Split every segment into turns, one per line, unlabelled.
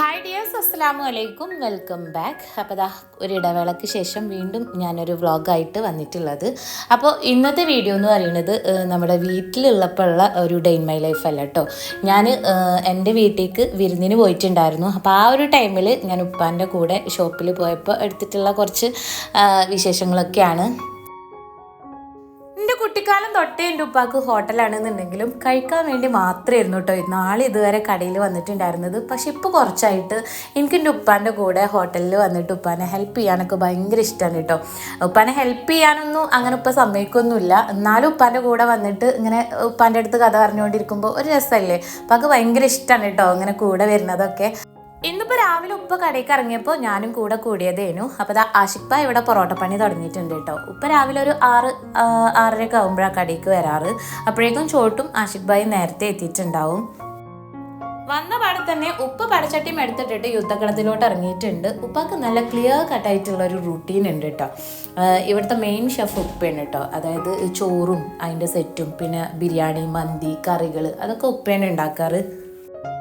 Hi dears, അസ്സലാമു അലൈക്കും. Welcome back. അപ്പോൾ ഒരു ഇടവേളയ്ക്ക് ശേഷം വീണ്ടും ഞാനൊരു വ്ളോഗായിട്ട് വന്നിട്ടുള്ളത്. അപ്പോൾ ഇന്നത്തെ വീഡിയോ എന്ന് പറയുന്നത് നമ്മുടെ വീട്ടിലുള്ളപ്പോൾ ഉള്ള ഒരു ഡേ ഇൻ മൈ ലൈഫ് അല്ല കേട്ടോ. ഞാൻ എൻ്റെ വീട്ടിലേക്ക് വിരുന്നിന് പോയിട്ടുണ്ടായിരുന്നു. അപ്പോൾ ആ ഒരു ടൈമിൽ ഞാൻ ഉപ്പാൻ്റെ കൂടെ ഷോപ്പിൽ പോയപ്പോൾ എടുത്തിട്ടുള്ള കുറച്ച് വിശേഷങ്ങളൊക്കെയാണ്. എൻ്റെ കുട്ടിക്കാലം തൊട്ടേ എൻ്റെ ഉപ്പാക്ക് ഹോട്ടലാണെന്നുണ്ടെങ്കിലും കഴിക്കാൻ വേണ്ടി മാത്രമായിരുന്നു കേട്ടോ നാളെ ഇതുവരെ കടയിൽ വന്നിട്ടുണ്ടായിരുന്നത്. പക്ഷെ ഇപ്പോൾ കുറച്ചായിട്ട് എനിക്ക് എൻ്റെ ഉപ്പാൻ്റെ കൂടെ ഹോട്ടലിൽ വന്നിട്ട് ഉപ്പാനെ ഹെൽപ്പ് ചെയ്യാനൊക്കെ ഭയങ്കര ഇഷ്ടമാണ് കേട്ടോ. ഉപ്പാനെ ഹെൽപ്പ് ചെയ്യാനൊന്നും അങ്ങനെ ഉപ്പ സമ്മതിക്കൊന്നുമില്ല. എന്നാലും ഉപ്പാൻ്റെ കൂടെ വന്നിട്ട് ഇങ്ങനെ ഉപ്പാൻ്റെ അടുത്ത് കഥ പറഞ്ഞുകൊണ്ടിരിക്കുമ്പോൾ ഒരു രസമല്ലേ. ഉപ്പാക്ക് ഭയങ്കര ഇഷ്ടമാണ് കേട്ടോ അങ്ങനെ കൂടെ വരുന്നതൊക്കെ. ഇന്നിപ്പോൾ രാവിലെ ഉപ്പ കടയ്ക്ക് ഇറങ്ങിയപ്പോൾ ഞാനും കൂടെ കൂടിയതേനു. അപ്പോൾ ആഷിഖ് ഇവിടെ പൊറോട്ട പണി തുടങ്ങിയിട്ടുണ്ട് കേട്ടോ. ഉപ്പ രാവിലെ ഒരു 6-6:30 ആകുമ്പോഴാണ് കടയ്ക്ക് വരാറ്. അപ്പോഴേക്കും ചോട്ടും ആഷിഖ് നേരത്തെ എത്തിയിട്ടുണ്ടാവും. വന്ന പാടെ തന്നെ ഉപ്പ പടച്ചട്ടിയും എടുത്തിട്ടിട്ട് യുദ്ധക്കളത്തിലോട്ട് ഇറങ്ങിയിട്ടുണ്ട്. ഉപ്പാക്ക് നല്ല ക്ലിയർ കട്ടായിട്ടുള്ള ഒരു റൂട്ടീൻ ഉണ്ട് കേട്ടോ. ഇവിടുത്തെ മെയിൻ ഷെഫ് ഉപ്പയാണ് കേട്ടോ. അതായത് ചോറും അതിൻ്റെ സെറ്റും പിന്നെ ബിരിയാണി, മന്തി, കറികൾ അതൊക്കെ ഉപ്പയാണ് ഉണ്ടാക്കാറ്.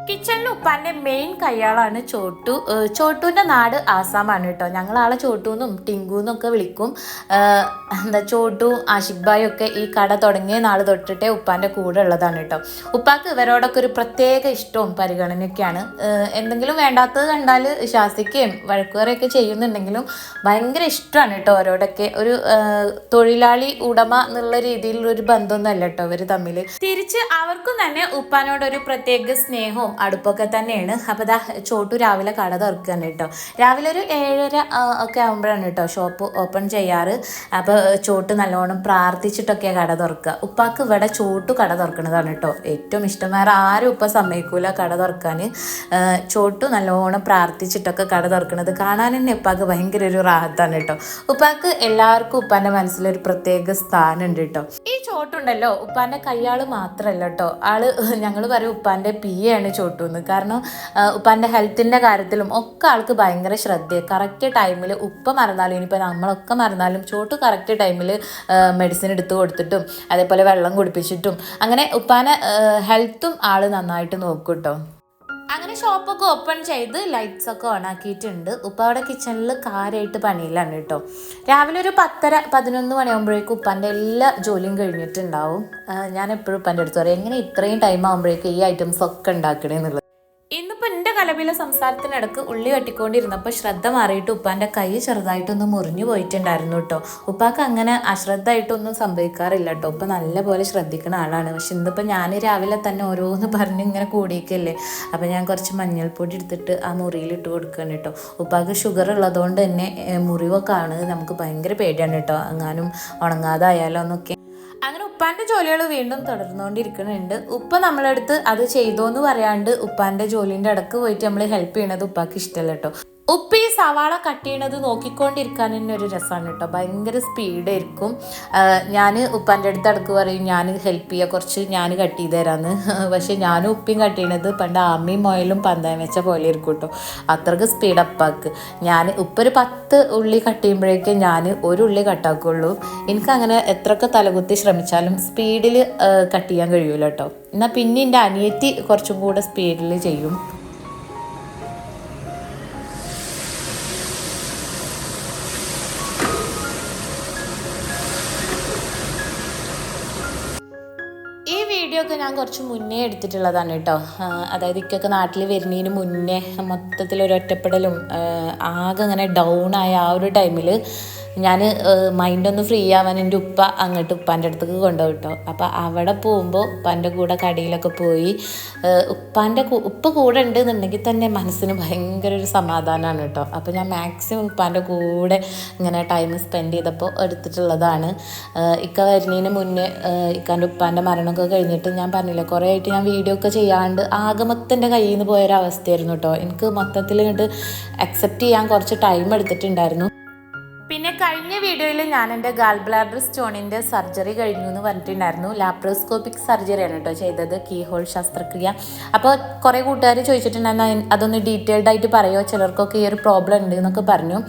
കിച്ചണിൽ ഉപ്പാൻ്റെ മെയിൻ കയ്യാളാണ് ചോട്ടു. ചോട്ടുവിൻ്റെ നാട് ആസാമാണ് കേട്ടോ. ഞങ്ങളാളെ ചോട്ടുന്നും ടിങ്കുന്നും ഒക്കെ വിളിക്കും. ചോട്ടു, ആഷിഖ് ഒക്കെ ഈ കട തുടങ്ങിയ നാൾ തൊട്ടിട്ടേ ഉപ്പാൻ്റെ കൂടെ ഉള്ളതാണ് കേട്ടോ. ഉപ്പാക്ക് ഇവരോടൊക്കെ ഒരു പ്രത്യേക ഇഷ്ടവും പരിഗണനയൊക്കെയാണ്. എന്തെങ്കിലും വേണ്ടാത്തത് കണ്ടാൽ ശാസിക്കുകയും വഴക്കുവരെയൊക്കെ ചെയ്യുന്നുണ്ടെങ്കിലും ഭയങ്കര ഇഷ്ടമാണ് കേട്ടോ അവരോടൊക്കെ. ഒരു തൊഴിലാളി ഉടമ എന്നുള്ള രീതിയിലുള്ളൊരു ബന്ധമൊന്നുമല്ല കേട്ടോ ഇവർ തമ്മിൽ. തിരിച്ച് അവർക്കും തന്നെ ഉപ്പാനോടൊരു പ്രത്യേക സ്നേഹവും അടുപ്പൊക്കെ തന്നെയാണ്. അപ്പോൾ ചോട്ടു രാവിലെ കട തുറക്കുകയാണ് കേട്ടോ. രാവിലെ ഒരു 7:30 ഒക്കെ ആകുമ്പോഴാണ് കേട്ടോ ഷോപ്പ് ഓപ്പൺ ചെയ്യാറ്. അപ്പോൾ ചോട്ടു നല്ലോണം പ്രാർത്ഥിച്ചിട്ടൊക്കെയാണ് കട തുറക്കുക. ഉപ്പാക്ക് ഇവിടെ ചോട്ടു കട തുറക്കുന്നതാണ് കേട്ടോ ഏറ്റവും ഇഷ്ടം. വേറെ ആരും ഉപ്പ സമ്മതിക്കൂല കട തുറക്കാൻ. ചോട്ടു നല്ലോണം പ്രാർത്ഥിച്ചിട്ടൊക്കെ കട തുറക്കുന്നത് കാണാൻ തന്നെ ഉപ്പാക്ക് ഭയങ്കര ഒരു റാഹത്താണ് കേട്ടോ. ഉപ്പാക്ക് എല്ലാവർക്കും ഉപ്പാൻ്റെ മനസ്സിലൊരു പ്രത്യേക സ്ഥാനമുണ്ട് കേട്ടോ. ഈ ചോട്ടുണ്ടല്ലോ ഉപ്പാൻ്റെ കയ്യാൾ മാത്രമല്ല കേട്ടോ. ഞങ്ങൾ പറയും ഉപ്പാൻ്റെ ആണ് ചോട്ടുന്ന്. കാരണം ഉപ്പാൻ്റെ ഹെൽത്തിൻ്റെ കാര്യത്തിലും ഒക്കെ ആൾക്ക് ഭയങ്കര ശ്രദ്ധയാണ്. കറക്റ്റ് ടൈമിൽ ഉപ്പ മറന്നാലും ഇനിയിപ്പോൾ നമ്മളൊക്കെ മറന്നാലും ചോട്ടു കറക്റ്റ് ടൈമിൽ മെഡിസിൻ എടുത്ത് കൊടുത്തിട്ടും അതേപോലെ വെള്ളം കുടിപ്പിച്ചിട്ടും അങ്ങനെ ഉപ്പാനെ ഹെൽത്തും ആൾ നന്നായിട്ട് നോക്കും കേട്ടോ. അങ്ങനെ ഷോപ്പൊക്കെ ഓപ്പൺ ചെയ്ത് ലൈറ്റ്സൊക്കെ ഓൺ ആക്കിയിട്ടുണ്ട്. ഉപ്പ അവിടെ കിച്ചണിൽ കാര്യമായിട്ട് പണിയിലാണ് കേട്ടോ. രാവിലെ ഒരു 10:30-11 മണിയാകുമ്പോഴേക്കും ഉപ്പാൻ്റെ എല്ലാ ജോലിയും കഴിഞ്ഞിട്ടുണ്ടാവും. ഞാൻ എപ്പോഴും ഉപ്പാൻ്റെ അടുത്ത് പറയും എങ്ങനെ ഇത്രയും ടൈം ആകുമ്പോഴേക്കും ഈ ഐറ്റംസ് ഒക്കെ ഉണ്ടാക്കണേന്നുള്ളത്. ഇന്നിപ്പോൾ എൻ്റെ കലപില സംസാരത്തിനിടക്ക് ഉള്ളി കെട്ടിക്കൊണ്ടിരുന്നപ്പോൾ ശ്രദ്ധ മാറിയിട്ട് ഉപ്പാൻ്റെ കൈ ചെറുതായിട്ടൊന്ന് മുറിഞ്ഞു പോയിട്ടുണ്ടായിരുന്നു കേട്ടോ. ഉപ്പാക്ക് അങ്ങനെ അശ്രദ്ധമായിട്ടൊന്നും സംഭവിക്കാറില്ല കേട്ടോ. ഉപ്പ നല്ലപോലെ ശ്രദ്ധിക്കുന്ന ആളാണ്. പക്ഷെ ഇന്നിപ്പോൾ ഞാൻ രാവിലെ തന്നെ ഓരോന്ന് പറഞ്ഞ് ഇങ്ങനെ കൂടിയേക്കല്ലേ. അപ്പോൾ ഞാൻ കുറച്ച് മഞ്ഞൾപ്പൊടി എടുത്തിട്ട് ആ മുറിയിലിട്ട് കൊടുക്കുകയാണ് കേട്ടോ. ഉപ്പാക്ക് ഷുഗർ ഉള്ളതുകൊണ്ട് തന്നെ മുറിവൊക്കെ ആണ് നമുക്ക് ഭയങ്കര പേടിയാണ് കേട്ടോ. എങ്ങാനും ഉണങ്ങാതായാലോ എന്നൊക്കെ. അങ്ങനെ ഉപ്പാൻ്റെ ജോലികൾ വീണ്ടും തുടർന്നുകൊണ്ടിരിക്കുന്നുണ്ട്. ഉപ്പ നമ്മളടുത്ത് അത് ചെയ്തോന്ന് പറയാണ്ട് ഉപ്പാൻ്റെ ജോലിൻ്റെ ഇടക്ക് പോയിട്ട് നമ്മൾ ഹെൽപ്പ് ചെയ്യണത് ഉപ്പാക്ക് ഇഷ്ടമല്ല കേട്ടോ. ഉപ്പ ഈ സവാള കട്ട് ചെയ്യണത് നോക്കിക്കൊണ്ടിരിക്കാൻ തന്നെ ഒരു രസമാണ് കേട്ടോ. ഭയങ്കര സ്പീഡായിരിക്കും. ഞാൻ ഉപ്പാൻ്റെ അടുത്ത് ഇടക്ക് പറയും ഞാൻ ഹെൽപ്പ് ചെയ്യുക, കുറച്ച് ഞാൻ കട്ട് ചെയ്ത് തരാമെന്ന്. പക്ഷേ ഞാനും ഉപ്പയും കട്ട് ചെയ്യണത് പണ്ട് അമ്മയും മൊയലും പന്തയം വെച്ച പോലെ ഇരിക്കും കേട്ടോ. അത്രയ്ക്ക് സ്പീഡ് അപ്പാക്ക്. ഉപ്പ ഒരു 10 ഉള്ളി കട്ട് ചെയ്യുമ്പോഴേക്കും ഞാൻ 1 ഉള്ളി കട്ടാക്കുള്ളൂ. എനിക്കങ്ങനെ എത്രയൊക്കെ തലകുത്തി ശ്രമിച്ചാലും സ്പീഡിൽ കട്ട് ചെയ്യാൻ കഴിയൂല കേട്ടോ. എന്നാൽ പിന്നെ എൻ്റെ അനിയത്തി കുറച്ചും കൂടെ സ്പീഡിൽ ചെയ്യും. വീഡിയോ ഒക്കെ ഞാൻ കുറച്ച് മുന്നേ എടുത്തിട്ടുള്ളതാണ് കേട്ടോ. അതായത് ഇക്കൊക്കെ നാട്ടിൽ വരുന്നതിന് മുന്നേ മൊത്തത്തിലൊരു ഒറ്റപ്പെടലും ആകെ അങ്ങനെ ഡൗൺ ആയ ആ ഒരു ടൈമിൽ ഞാൻ മൈൻഡൊന്ന് ഫ്രീ ആവാൻ എൻ്റെ ഉപ്പ അങ്ങോട്ട് ഉപ്പാൻ്റെ അടുത്തേക്ക് കൊണ്ടുപോകും കേട്ടോ. അപ്പോൾ അവിടെ പോകുമ്പോൾ ഉപ്പാൻ്റെ കൂടെ കടയിലൊക്കെ പോയി ഉപ്പ കൂടെ ഉണ്ടെന്നുണ്ടെങ്കിൽ തന്നെ മനസ്സിന് ഭയങ്കര ഒരു സമാധാനമാണ് കേട്ടോ. അപ്പോൾ ഞാൻ മാക്സിമം ഉപ്പാൻ്റെ കൂടെ ഇങ്ങനെ ടൈം സ്പെൻഡ് ചെയ്തപ്പോൾ എടുത്തിട്ടുള്ളതാണ്. ഇക്ക വരുന്നതിന് മുന്നേ ഇക്കാൻ്റെ ഉപ്പാൻ്റെ മരണമൊക്കെ കഴിഞ്ഞിട്ട് ഞാൻ പറഞ്ഞില്ലേ കുറേ ആയിട്ട് ഞാൻ വീഡിയോ ഒക്കെ ചെയ്യാണ്ട് ആകമൊത്തൻ്റെ കയ്യിൽ നിന്ന് പോയൊരവസ്ഥയായിരുന്നു കേട്ടോ. എനിക്ക് മൊത്തത്തിൽ ഇങ്ങോട്ട് അക്സെപ്റ്റ് ചെയ്യാൻ കുറച്ച് ടൈം എടുത്തിട്ടുണ്ടായിരുന്നു. പിന്നെ കഴിഞ്ഞ വീഡിയോയിൽ ഞാൻ എൻ്റെ ഗാൾ ബ്ലാഡർ സ്റ്റോണിൻ്റെ സർജറി കഴിഞ്ഞു എന്ന് പറഞ്ഞിട്ടുണ്ടായിരുന്നു. ലാപ്രോസ്കോപ്പിക് സർജറിയാണ് കേട്ടോ ചെയ്തത്, കീ ഹോൾ ശസ്ത്രക്രിയ. അപ്പോൾ കുറേ കൂട്ടുകാർ ചോദിച്ചിട്ടുണ്ടായിരുന്നു അതൊന്ന് ഡീറ്റെയിൽഡ് ആയിട്ട് പറയുമോ, ചിലർക്കൊക്കെ ഈ ഒരു പ്രോബ്ലം ഉണ്ട് എന്നൊക്കെ പറഞ്ഞു.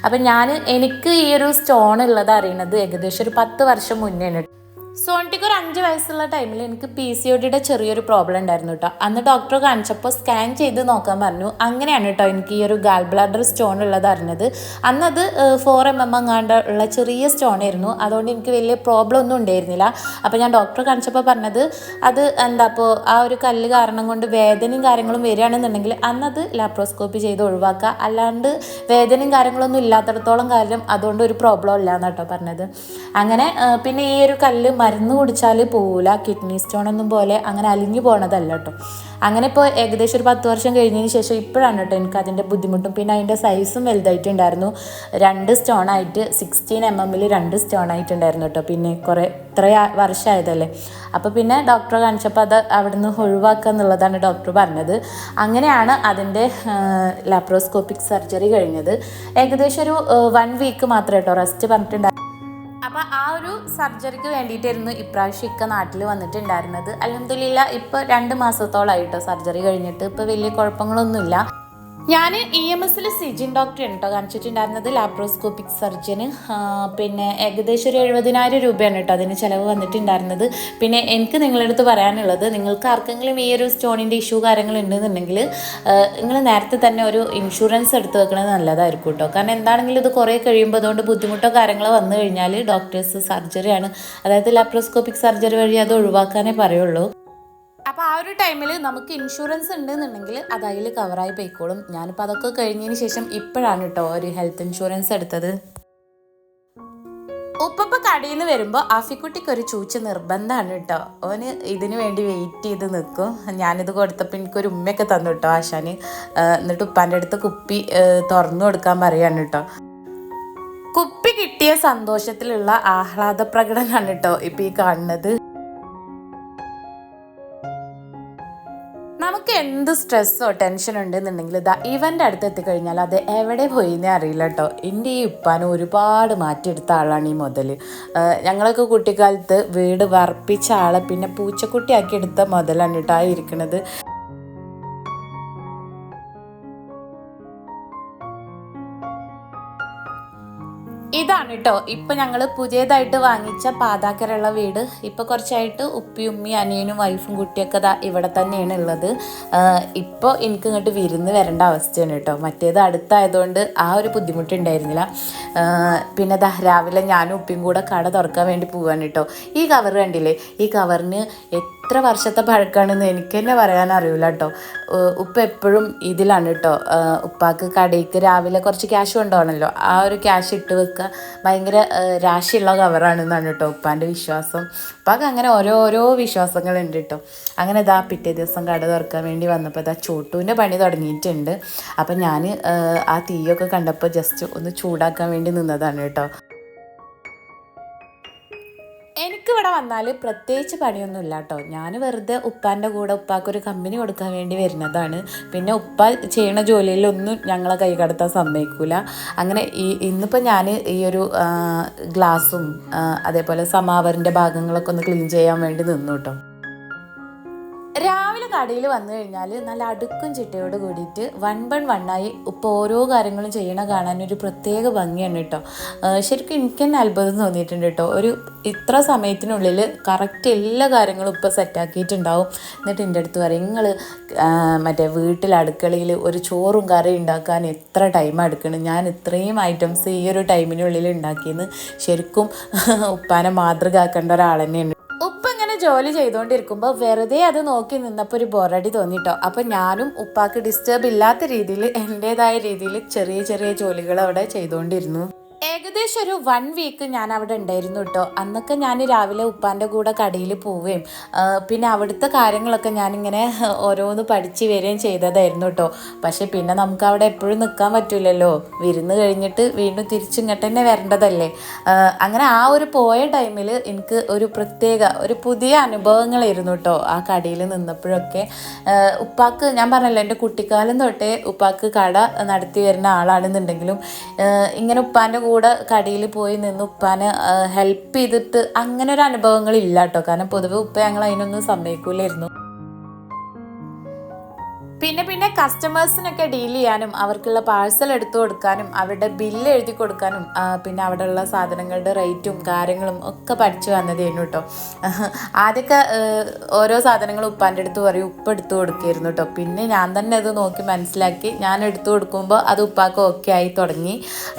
അപ്പം എനിക്ക് ഈ ഒരു സ്റ്റോൺ ഉള്ളത് അറിയുന്നത് ഏകദേശം ഒരു 10 വർഷം മുന്നേ. സോണിറ്റിക്ക് ഒരു 5 വയസ്സുള്ള ടൈമിൽ എനിക്ക് PCODയുടെ ചെറിയൊരു പ്രോബ്ലം ഉണ്ടായിരുന്നു കേട്ടോ. അന്ന് ഡോക്ടറെ കാണിച്ചപ്പോൾ സ്കാൻ ചെയ്ത് നോക്കാൻ പറഞ്ഞു. അങ്ങനെയാണ് കേട്ടോ എനിക്ക് ഈ ഒരു ഗാൾ ബ്ലാഡർ സ്റ്റോൺ ഉള്ളത് അറിഞ്ഞത്. അന്നത് 4 mm എങ്ങാണ്ട് ഉള്ള ചെറിയ സ്റ്റോൺ ആയിരുന്നു. അതുകൊണ്ട് എനിക്ക് വലിയ പ്രോബ്ലം ഒന്നും ഉണ്ടായിരുന്നില്ല. അപ്പോൾ ഞാൻ ഡോക്ടറെ കാണിച്ചപ്പോൾ പറഞ്ഞത് അത് അപ്പോൾ ആ ഒരു കല്ല് കാരണം കൊണ്ട് വേദനയും കാര്യങ്ങളും വരികയാണെന്നുണ്ടെങ്കിൽ അന്നത് ലാപ്രോസ്കോപ്പി ചെയ്ത് ഒഴിവാക്കുക, അല്ലാണ്ട് വേദനയും കാര്യങ്ങളൊന്നും ഇല്ലാത്തടത്തോളം കാര്യം അതുകൊണ്ട് ഒരു പ്രോബ്ലം ഇല്ല എന്നാട്ടോ പറഞ്ഞത്. അങ്ങനെ പിന്നെ ഈ ഒരു കല്ല് മരുന്ന് കുടിച്ചാൽ പോവില്ല, കിഡ്നി സ്റ്റോണൊന്നും പോലെ അങ്ങനെ അലിഞ്ഞു പോകണതല്ല കേട്ടോ. അങ്ങനെ ഇപ്പോൾ ഏകദേശം ഒരു 10 വർഷം കഴിഞ്ഞതിന് ശേഷം ഇപ്പോഴാണ് കേട്ടോ എനിക്ക് അതിൻ്റെ ബുദ്ധിമുട്ടും പിന്നെ അതിൻ്റെ സൈസും വലുതായിട്ടുണ്ടായിരുന്നു. 2 സ്റ്റോണായിട്ട് 16 mm 2 സ്റ്റോണായിട്ടുണ്ടായിരുന്നു കേട്ടോ. പിന്നെ ഇത്ര വർഷമായതല്ലേ. അപ്പോൾ പിന്നെ ഡോക്ടറെ കാണിച്ചപ്പോൾ അത് അവിടെ നിന്ന് ഒഴിവാക്കുക എന്നുള്ളതാണ് ഡോക്ടർ പറഞ്ഞത്. അങ്ങനെയാണ് അതിൻ്റെ ലാപ്രോസ്കോപ്പിക് സർജറി കഴിഞ്ഞത്. ഏകദേശം ഒരു 1 വീക്ക് മാത്രമേ കേട്ടോ റെസ്റ്റ് പറഞ്ഞിട്ടുണ്ടായിരുന്നു. അപ്പോൾ ആ ഒരു സർജറിക്ക് വേണ്ടിയിട്ടായിരുന്നു ഇപ്രാവശ്യം നാട്ടിൽ വന്നിട്ടുണ്ടായിരുന്നത്. അൽഹംദുലില്ലാഹ് ഇപ്പോൾ 2 മാസത്തോളമായിട്ടോ സർജറി കഴിഞ്ഞിട്ട്. ഇപ്പോൾ വലിയ കുഴപ്പങ്ങളൊന്നുമില്ല. ഞാൻ EMSൽ സിജിൻ ഡോക്ടറാണ് കേട്ടോ കാണിച്ചിട്ടുണ്ടായിരുന്നത്, ലാപ്രോസ്കോപ്പിക് സർജന്. പിന്നെ ഏകദേശം ഒരു 70,000 രൂപയാണ് കേട്ടോ അതിന് ചിലവ് വന്നിട്ടുണ്ടായിരുന്നത്. പിന്നെ എനിക്ക് നിങ്ങളുടെ അടുത്ത് പറയാനുള്ളത്, നിങ്ങൾക്ക് ആർക്കെങ്കിലും ഈ ഒരു സ്റ്റോണിൻ്റെ ഇഷ്യൂ കാര്യങ്ങൾ ഉണ്ടെന്നുണ്ടെങ്കിൽ നിങ്ങൾ നേരത്തെ തന്നെ ഒരു ഇൻഷുറൻസ് എടുത്ത് വെക്കണത് നല്ലതായിരിക്കും കേട്ടോ. കാരണം എന്താണെങ്കിലും ഇത് കുറേ കഴിയുമ്പോൾ അതുകൊണ്ട് ബുദ്ധിമുട്ടോ കാര്യങ്ങളോ വന്നു കഴിഞ്ഞാൽ ഡോക്ടേഴ്സ് സർജറിയാണ്, അതായത് ലാപ്രോസ്കോപ്പിക് സർജറി വഴി അത് ഒഴിവാക്കാനേ പറയുള്ളൂ. അപ്പോൾ ആ ഒരു ടൈമിൽ നമുക്ക് ഇൻഷുറൻസ് ഉണ്ടെന്നുണ്ടെങ്കിൽ അത് അതിൽ കവറായി പോയിക്കോളും. ഞാനിപ്പോൾ അതൊക്കെ കഴിഞ്ഞതിന് ശേഷം ഇപ്പോഴാണ് കേട്ടോ ഒരു ഹെൽത്ത് ഇൻഷുറൻസ് എടുത്തത്. ഉപ്പ കടയിൽ നിന്ന് വരുമ്പോൾ ആഫിക്കുട്ടിക്ക് ഒരു ചൂച്ച നിർബന്ധമാണ് കേട്ടോ. ഓന് ഇതിന് വേണ്ടി വെയിറ്റ് ചെയ്ത് നിൽക്കും. ഞാനിത് കൊടുത്തപ്പോൾ എനിക്കൊരു ഉമ്മയൊക്കെ തന്നു കേട്ടോ ആശാന്. എന്നിട്ട് ഉപ്പാൻ്റെ അടുത്ത് കുപ്പി തുറന്നു കൊടുക്കാൻ പറയാണ് കേട്ടോ. കുപ്പി കിട്ടിയ സന്തോഷത്തിലുള്ള ആഹ്ലാദ പ്രകടനമാണ് കേട്ടോ ഇപ്പോൾ ഈ കാണുന്നത്. നമുക്ക് എന്ത് സ്ട്രെസ്സോ ടെൻഷനോ ഉണ്ടെന്നുണ്ടെങ്കിൽ ഇവൻ്റെ അടുത്ത് എത്തിക്കഴിഞ്ഞാൽ അത് എവിടെ പോയിന്നേ അറിയില്ല കേട്ടോ. എൻ്റെ ഈ ഉപ്പാനെ ഒരുപാട് മാറ്റിയെടുത്ത ആളാണ് ഈ മുതൽ. ഞങ്ങളൊക്കെ കുട്ടിക്കാലത്ത് വീട് വറപ്പിച്ച ആളെ പിന്നെ പൂച്ചക്കുട്ടിയാക്കി എടുത്ത മുതലാണ് കേട്ടോ ആ ഇരിക്കുന്നത്. ഇതാണ് കേട്ടോ ഇപ്പം ഞങ്ങൾ പുതിയതായിട്ട് വാങ്ങിച്ച പാതാക്കരുള്ള വീട്. ഇപ്പോൾ കുറച്ചായിട്ട് ഉമ്മി അനിയനും വൈഫും കുട്ടിയൊക്കെ ഇവിടെ തന്നെയാണ് ഉള്ളത്. ഇപ്പോൾ എനിക്ക് ഇങ്ങോട്ട് വിരുന്ന് വരേണ്ട അവസ്ഥയാണ് കേട്ടോ. മറ്റേത് അടുത്തായതുകൊണ്ട് ആ ഒരു ബുദ്ധിമുട്ടുണ്ടായിരുന്നില്ല. പിന്നെ രാവിലെ ഞാനും ഉപ്പിയും കൂടെ കട തുറക്കാൻ വേണ്ടി പോവാണ് കേട്ടോ. ഈ കവർ കണ്ടില്ലേ, ഈ കവറിന് എത്ര വർഷത്തെ പഴക്കമാണെന്ന് എനിക്ക് തന്നെ പറയാൻ അറിയില്ല കേട്ടോ. ഉപ്പ എപ്പോഴും ഇതിലാണ് കേട്ടോ. ഉപ്പാക്ക് കടയ്ക്ക് രാവിലെ കുറച്ച് ക്യാഷ് കൊണ്ടുപോകണമല്ലോ, ആ ഒരു ക്യാഷ് ഇട്ട് വെക്കുക ഭയങ്കര രാശിയുള്ള കവറാണെന്നാണ് കേട്ടോ ഉപ്പാൻ്റെ വിശ്വാസം. ഉപ്പാക്ക് അങ്ങനെ ഓരോരോ വിശ്വാസങ്ങളുണ്ട് കേട്ടോ. അങ്ങനെ പിറ്റേ ദിവസം കട തുറക്കാൻ വേണ്ടി വന്നപ്പോൾ ചോട്ടുവിൻ്റെ പണി തുടങ്ങിയിട്ടുണ്ട്. അപ്പം ഞാൻ ആ തീയൊക്കെ കണ്ടപ്പോൾ ജസ്റ്റ് ഒന്ന് ചൂടാക്കാൻ വേണ്ടി നിന്നതാണ് കേട്ടോ. എനിക്കിവിടെ വന്നാൽ പ്രത്യേകിച്ച് പണിയൊന്നുമില്ല കേട്ടോ. ഞാൻ വെറുതെ ഉപ്പാൻ്റെ കൂടെ ഉപ്പാക്കൊരു കമ്പനി കൊടുക്കാൻ വേണ്ടി വരുന്നതാണ്. പിന്നെ ഉപ്പ ചെയ്യണ ജോലിയിലൊന്നും ഞങ്ങളെ കൈ കടത്താൻ സമ്മതിക്കില്ല. അങ്ങനെ ഇന്നിപ്പോൾ ഞാൻ ഈ ഒരു ഗ്ലാസും അതേപോലെ സമാവറിൻ്റെ ഭാഗങ്ങളൊക്കെ ഒന്ന് ക്ലീൻ ചെയ്യാൻ വേണ്ടി നിന്നു കേട്ടോ. രാവിലെ കടയിൽ വന്നു കഴിഞ്ഞാൽ നല്ല അടുക്കും ചിട്ടയോട് കൂടിയിട്ട് 1 by 1 ഇപ്പോൾ ഓരോ കാര്യങ്ങളും ചെയ്യണ കാണാനൊരു പ്രത്യേക ഭംഗിയാണ് കേട്ടോ. ശരിക്കും എനിക്ക് തന്നെ അത്ഭുതം തോന്നിയിട്ടുണ്ട് കേട്ടോ. ഒരു ഇത്ര സമയത്തിനുള്ളിൽ കറക്റ്റ് എല്ലാ കാര്യങ്ങളും ഇപ്പോൾ സെറ്റാക്കിയിട്ടുണ്ടാവും. എന്നിട്ട് എൻ്റെ അടുത്ത് പറയും, നിങ്ങൾ മറ്റേ വീട്ടിൽ അടുക്കളയിൽ ഒരു ചോറും കറി ഉണ്ടാക്കാൻ എത്ര ടൈം എടുക്കണം, ഞാൻ ഇത്രയും ഐറ്റംസ് ഈ ഒരു ടൈമിനുള്ളിൽ ഉണ്ടാക്കിയെന്ന് ശരിക്കും ഉപ്പാനെ മാതൃക ആക്കേണ്ട ഒരാൾ തന്നെയുണ്ട്. ജോലി ചെയ്തുകൊണ്ടിരിക്കുമ്പോൾ വെറുതെ അത് നോക്കി നിന്നപ്പോൾ ഒരു ബോറടി തോന്നിട്ടോ. അപ്പോൾ ഞാനും ഉപ്പാക്ക് ഡിസ്റ്റർബ് ഇല്ലാത്ത രീതിയിൽ എൻ്റേതായ രീതിയിൽ ചെറിയ ചെറിയ ജോലികൾ അവിടെ ചെയ്തുകൊണ്ടിരുന്നു. ഏകദേശം ഒരു 1 വീക്ക് ഞാൻ അവിടെ ഉണ്ടായിരുന്നു കേട്ടോ. അന്നൊക്കെ ഞാൻ രാവിലെ ഉപ്പാൻ്റെ കൂടെ കടയിൽ പോവുകയും പിന്നെ അവിടുത്തെ കാര്യങ്ങളൊക്കെ ഞാനിങ്ങനെ ഓരോന്ന് പഠിച്ച് വരികയും ചെയ്തതായിരുന്നു കേട്ടോ. പക്ഷേ പിന്നെ നമുക്ക് അവിടെ എപ്പോഴും നിൽക്കാൻ പറ്റില്ലല്ലോ, വിരുന്ന് കഴിഞ്ഞിട്ട് വീണ്ടും തിരിച്ചിങ്ങോട്ട് തന്നെ വരേണ്ടതല്ലേ. അങ്ങനെ ആ ഒരു പോയ ടൈമിൽ എനിക്ക് ഒരു പുതിയ അനുഭവങ്ങളായിരുന്നു കേട്ടോ ആ കടയിൽ നിന്നപ്പോഴൊക്കെ. ഉപ്പാക്ക് ഞാൻ പറഞ്ഞല്ലോ, എൻ്റെ കുട്ടിക്കാലം തൊട്ടേ ഉപ്പാക്ക് കട നടത്തി വരുന്ന ആളാണെന്നുണ്ടെങ്കിലും ഇങ്ങനെ ഉപ്പാൻ്റെ കൂടെ കടയിൽ പോയി നിന്ന് ഉപ്പാനെ ഹെൽപ്പ് ചെയ്തിട്ട് അങ്ങനെ ഒരു അനുഭവങ്ങളില്ല കേട്ടോ. കാരണം പൊതുവെ ഉപ്പ ഞങ്ങൾ അതിനൊന്നും സമ്മതിക്കൂലായിരുന്നു. പിന്നെ കസ്റ്റമേഴ്സിനൊക്കെ ഡീൽ ചെയ്യാനും അവർക്കുള്ള പാഴ്സൽ എടുത്തു കൊടുക്കാനും അവരുടെ ബില്ല് എഴുതി കൊടുക്കാനും പിന്നെ അവിടെയുള്ള സാധനങ്ങളുടെ റേറ്റും കാര്യങ്ങളും ഒക്കെ പഠിച്ചു വന്നതായിരുന്നു കേട്ടോ. ആദ്യമൊക്കെ ഓരോ സാധനങ്ങളും ഉപ്പാൻ്റെ അടുത്ത് പറയും, ഉപ്പ് എടുത്തു കൊടുക്കുകയായിരുന്നു കേട്ടോ. പിന്നെ ഞാൻ തന്നെ അത് നോക്കി മനസ്സിലാക്കി ഞാൻ എടുത്തു കൊടുക്കുമ്പോൾ അത് ഉപ്പാക്ക് ഓക്കെ ആയി തുടങ്ങി.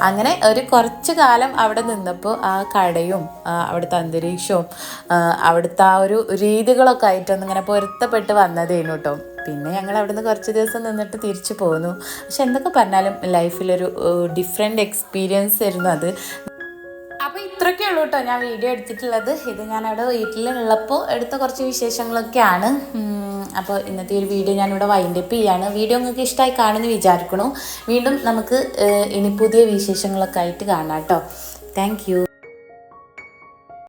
അങ്ങനെ ഒരു കുറച്ച് കാലം അവിടെ നിന്നപ്പോൾ ആ കടയും അവിടുത്തെ അന്തരീക്ഷവും അവിടുത്തെ ആ ഒരു രീതികളൊക്കെ ആയിട്ടൊന്നിങ്ങനെ പൊരുത്തപ്പെട്ട് വന്നതായിരുന്നു കേട്ടോ. പിന്നെ ഞങ്ങൾ അവിടുന്ന് കുറച്ച് ദിവസം നിന്നിട്ട് തിരിച്ചു പോന്നു. പക്ഷെ എന്തൊക്കെ പറഞ്ഞാലും ലൈഫിലൊരു ഡിഫറെൻ്റ് എക്സ്പീരിയൻസ് ആയിരുന്നു അത്. അപ്പോൾ ഇത്രയൊക്കെ ഉള്ളൂ കേട്ടോ ഞാൻ വീഡിയോ എടുത്തിട്ടുള്ളത്. ഇത് ഞാൻ അവിടെ വീട്ടിലുള്ളപ്പോൾ എടുത്ത കുറച്ച് വിശേഷങ്ങളൊക്കെയാണ്. അപ്പോൾ ഇന്നത്തെ ഒരു വീഡിയോ ഞാനിവിടെ വൈൻഡപ്പ് ചെയ്യാണ്. വീഡിയോ നിങ്ങൾക്ക് ഇഷ്ടമായി കാണുമെന്ന് വിചാരിക്കണു. വീണ്ടും നമുക്ക് ഇനി പുതിയ വിശേഷങ്ങളൊക്കെ ആയിട്ട് കാണാം കേട്ടോ. Thank you.